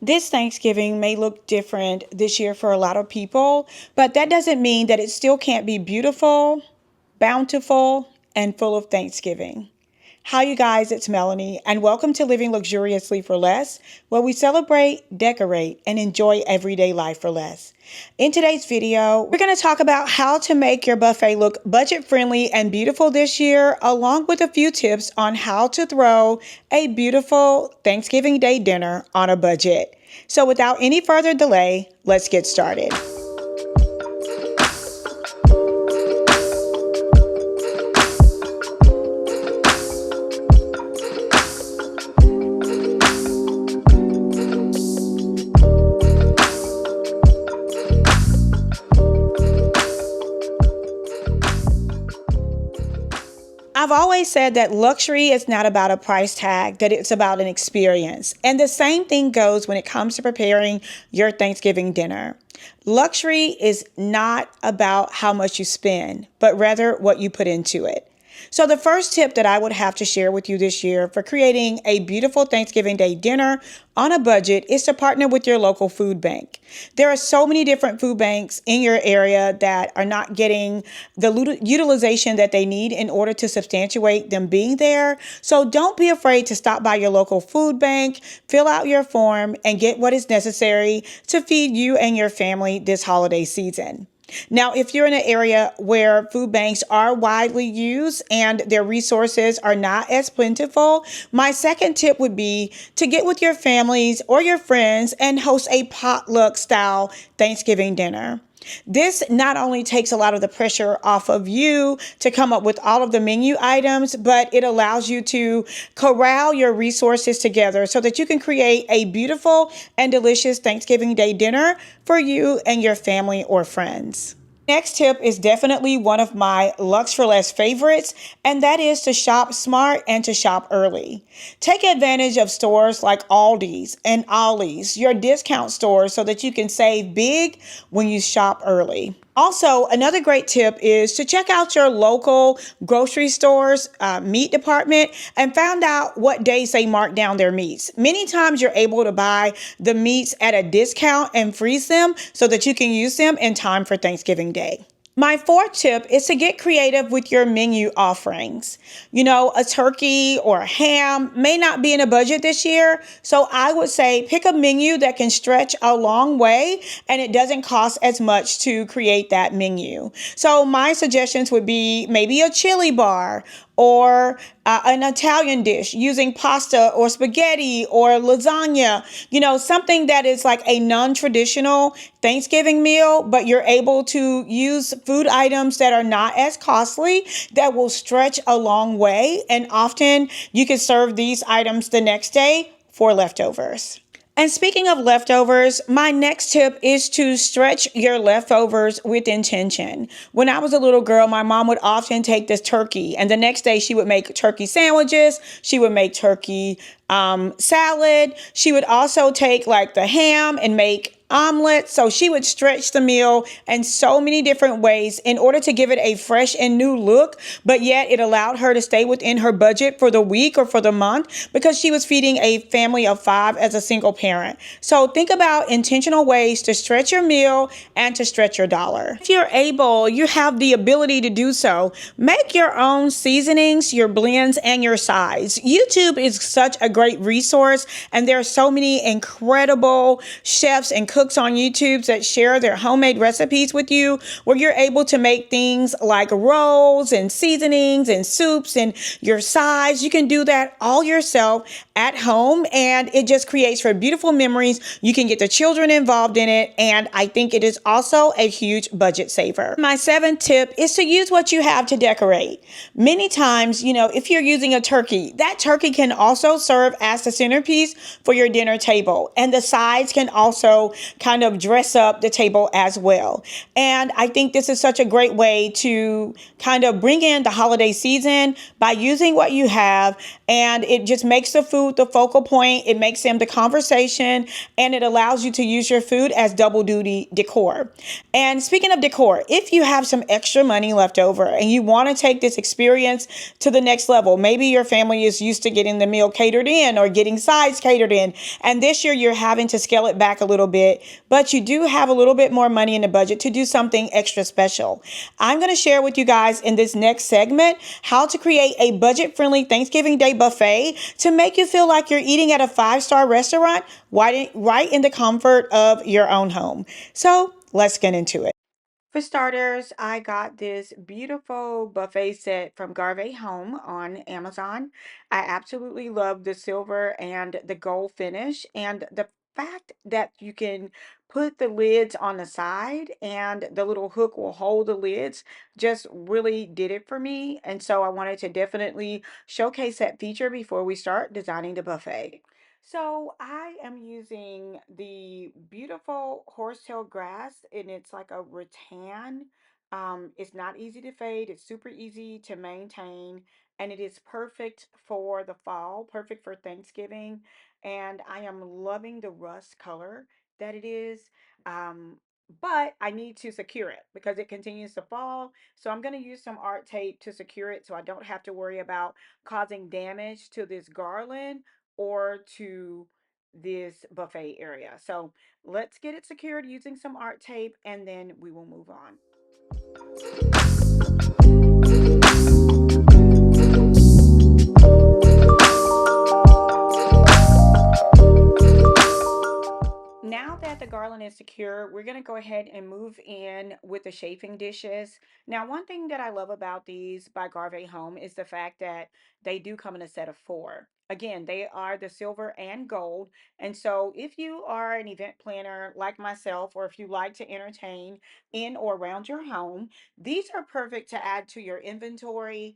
This Thanksgiving may look different this year for a lot of people, but that doesn't mean that it still can't be beautiful, bountiful, and full of Thanksgiving. Hi, you guys, it's Melanie, and welcome to Living Luxuriously for Less, where we celebrate, decorate, and enjoy everyday life for less. In today's video, we're going to talk about how to make your buffet look budget-friendly and beautiful this year, along with a few tips on how to throw a beautiful Thanksgiving Day dinner on a budget. So without any further delay, let's get started. I've always said that luxury is not about a price tag, that it's about an experience. And the same thing goes when it comes to preparing your Thanksgiving dinner. Luxury is not about how much you spend, but rather what you put into it. So the first tip that I would have to share with you this year for creating a beautiful Thanksgiving Day dinner on a budget is to partner with your local food bank. There are so many different food banks in your area that are not getting the utilization that they need in order to substantiate them being there. So don't be afraid to stop by your local food bank, fill out your form, and get what is necessary to feed you and your family this holiday season. Now, if you're in an area where food banks are widely used and their resources are not as plentiful, my second tip would be to get with your families or your friends and host a potluck style Thanksgiving dinner. This not only takes a lot of the pressure off of you to come up with all of the menu items, but it allows you to corral your resources together so that you can create a beautiful and delicious Thanksgiving Day dinner for you and your family or friends. Next tip is definitely one of my Luxe for Less favorites, and that is to shop smart and to shop early. Take advantage of stores like Aldi's and Ollie's, your discount stores, so that you can save big when you shop early. Also, another great tip is to check out your local grocery store's meat department and find out what days they mark down their meats. Many times you're able to buy the meats at a discount and freeze them so that you can use them in time for Thanksgiving Day. My fourth tip is to get creative with your menu offerings. You know, a turkey or a ham may not be in a budget this year, so I would say pick a menu that can stretch a long way and it doesn't cost as much to create that menu. So my suggestions would be maybe a chili bar or an Italian dish using pasta or spaghetti or lasagna, something that is like a non-traditional Thanksgiving meal, but you're able to use food items that are not as costly that will stretch a long way. And often you can serve these items the next day for leftovers. And speaking of leftovers, my next tip is to stretch your leftovers with intention. When I was a little girl, my mom would often take this turkey and the next day she would make turkey sandwiches. She would make turkey salad. She would also take like the ham and make omelet. So she would stretch the meal in so many different ways in order to give it a fresh and new look, but yet it allowed her to stay within her budget for the week or for the month because she was feeding a family of 5 as a single parent. So think about intentional ways to stretch your meal and to stretch your dollar. If you're able, you have the ability to do so. Make your own seasonings, your blends, and your sides. YouTube is such a great resource, and there are so many incredible chefs and cooks on YouTube that share their homemade recipes with you, where you're able to make things like rolls and seasonings and soups and your sides. You can do that all yourself at home, and it just creates for beautiful memories. You can get the children involved in it, and I think it is also a huge budget saver. My seventh tip is to use what you have to decorate. Many times, if you're using a turkey, that turkey can also serve as the centerpiece for your dinner table, and the sides can also kind of dress up the table as well. And I think this is such a great way to kind of bring in the holiday season by using what you have. And it just makes the food the focal point. It makes them the conversation, and it allows you to use your food as double duty decor. And speaking of decor, if you have some extra money left over and you want to take this experience to the next level, maybe your family is used to getting the meal catered in or getting sides catered in, and this year you're having to scale it back a little bit, but you do have a little bit more money in the budget to do something extra special. I'm going to share with you guys in this next segment how to create a budget friendly Thanksgiving Day buffet to make you feel like you're eating at a 5-star restaurant right in the comfort of your own home. So let's get into it. For starters, I got this beautiful buffet set from Garvey Home on Amazon. I absolutely love the silver and the gold finish, and the fact that you can put the lids on the side and the little hook will hold the lids just really did it for me. And so I wanted to definitely showcase that feature before we start designing the buffet. So I am using the beautiful horsetail grass, and it's like a rattan. It's not easy to fade. It's super easy to maintain, and it is perfect for the fall, perfect for Thanksgiving. And I am loving the rust color that it is. Um, but I need to secure it because it continues to fall. So I'm going to use some art tape to secure it so I don't have to worry about causing damage to this garland or to this buffet area. So let's get it secured using some art tape, and then we will move on. Now that the garland is secure, we're going to go ahead and move in with the chafing dishes. Now, one thing that I love about these by Garvey Home is the fact that they do come in a set of four. Again, they are the silver and gold. And so, if you are an event planner like myself, or if you like to entertain in or around your home, these are perfect to add to your inventory.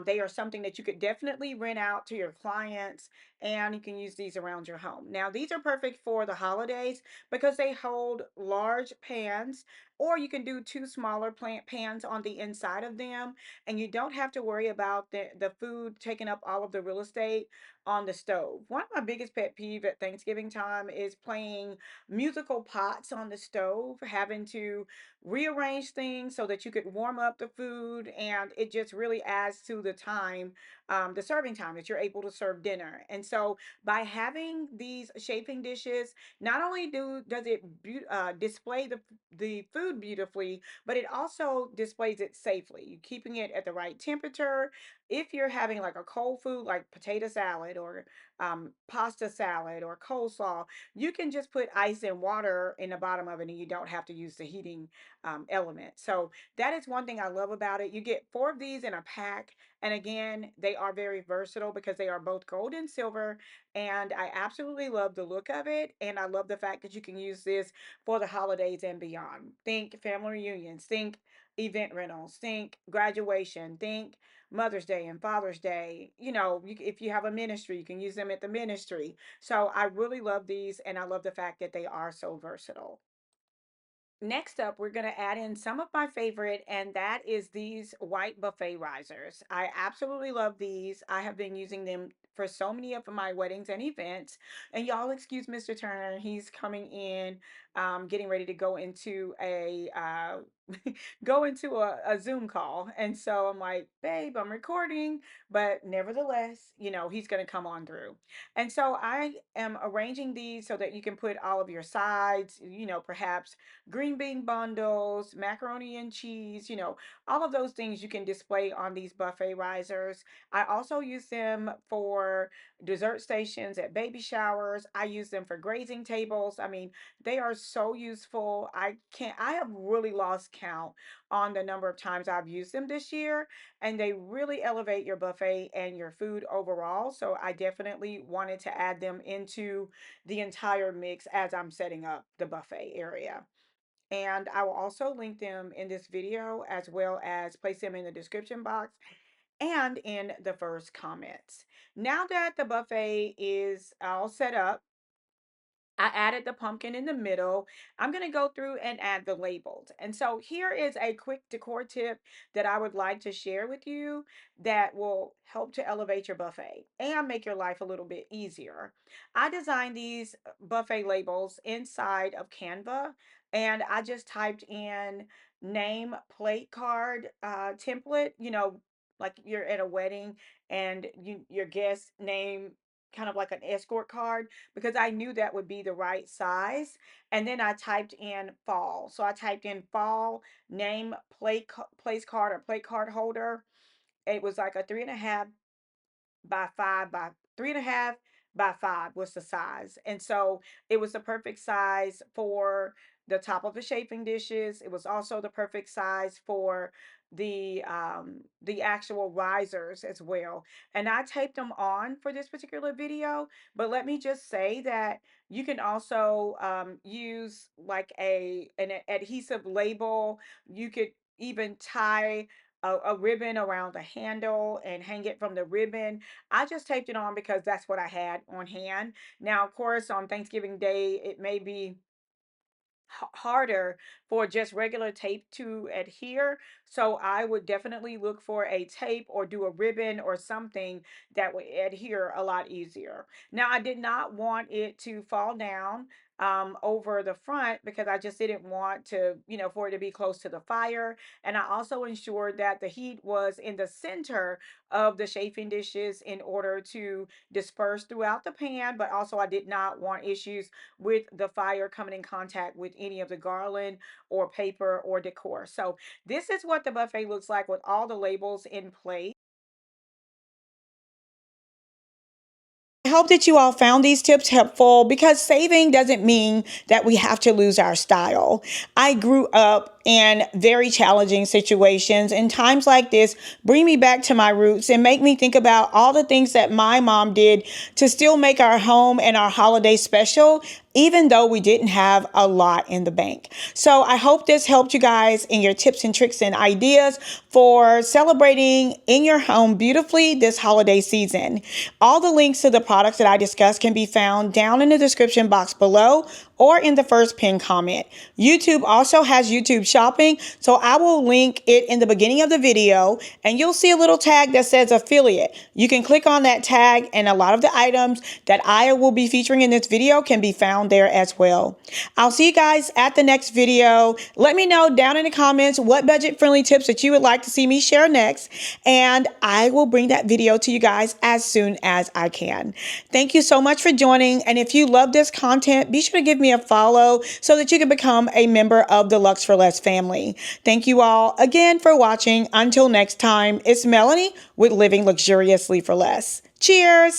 They are something that you could definitely rent out to your clients, and you can use these around your home. Now, these are perfect for the holidays because they hold large pans, or you can do two smaller plant pans on the inside of them, and you don't have to worry about the food taking up all of the real estate on the stove. One of my biggest pet peeve at Thanksgiving time is playing musical pots on the stove, having to rearrange things so that you could warm up the food, and it just really adds to the time, the serving time that you're able to serve dinner. And so by having these chafing dishes, not only does it display the food beautifully, but it also displays it safely. You keeping it at the right temperature. If you're having like a cold food like potato salad or pasta salad or coleslaw, you can just put ice and water in the bottom of it, and you don't have to use the heating element. So that is one thing I love about it. You get four of these in a pack, and again, they are very versatile because they are both gold and silver. And I absolutely love the look of it. And I love the fact that you can use this for the holidays and beyond. Think family reunions, think event rentals, think graduation, think Mother's Day and Father's Day. If you have a ministry, you can use them at the ministry. So I really love these, and I love the fact that they are so versatile. Next up, we're going to add in some of my favorite, and that is these white buffet risers. I absolutely love these. I have been using them for so many of my weddings and events. And y'all excuse Mr. Turner. He's coming in, getting ready to go into a go into a Zoom call. And so I'm like, babe, I'm recording, but nevertheless, he's going to come on through. And so I am arranging these so that you can put all of your sides, perhaps green bean bundles, macaroni and cheese, all of those things you can display on these buffet risers. I also use them for dessert stations at baby showers. I use them for grazing tables. I mean, they are so useful. I have really lost count on the number of times I've used them this year, and they really elevate your buffet and your food overall. So I definitely wanted to add them into the entire mix as I'm setting up the buffet area. And I will also link them in this video, as well as place them in the description box and in the first comments. Now that the buffet is all set up, I added the pumpkin in the middle. I'm going to go through and add the labels. And so here is a quick decor tip that I would like to share with you that will help to elevate your buffet and make your life a little bit easier. I designed these buffet labels inside of Canva, and I just typed in name plate card template, like you're at a wedding and your guest name kind of like an escort card, because I knew that would be the right size. And then I typed in fall. So I typed in fall name place card or plate card holder. It was like a 3.5 by 5 by 3.5 by 5 was the size. And so it was the perfect size for the top of the chafing dishes. It was also the perfect size for the actual risers as well. And I taped them on for this particular video, but let me just say that you can also use like an adhesive label. You could even tie a ribbon around the handle and hang it from the ribbon. I just taped it on because that's what I had on hand. Now, of course, on Thanksgiving Day, it may be harder for just regular tape to adhere. So I would definitely look for a tape or do a ribbon or something that would adhere a lot easier. Now, I did not want it to fall down over the front because I just didn't want to, for it to be close to the fire. And I also ensured that the heat was in the center of the chafing dishes in order to disperse throughout the pan, but also I did not want issues with the fire coming in contact with any of the garland or paper or decor. So this is what the buffet looks like with all the labels in place. I hope that you all found these tips helpful, because saving doesn't mean that we have to lose our style. I grew up in very challenging situations, and times like this bring me back to my roots and make me think about all the things that my mom did to still make our home and our holiday special, even though we didn't have a lot in the bank. So I hope this helped you guys in your tips and tricks and ideas for celebrating in your home beautifully this holiday season. All the links to the products that I discussed can be found down in the description box below or in the first pinned comment. YouTube also has YouTube shopping, so I will link it in the beginning of the video, and you'll see a little tag that says affiliate. You can click on that tag, and a lot of the items that I will be featuring in this video can be found there as well. I'll see you guys at the next video. Let me know down in the comments what budget-friendly tips that you would like to see me share next, and I will bring that video to you guys as soon as I can. Thank you so much for joining, and if you love this content, be sure to give me a follow so that you can become a member of the Luxe for Less family. Thank you all again for watching. Until next time, it's Melanie with Living Luxuriously for Less. Cheers!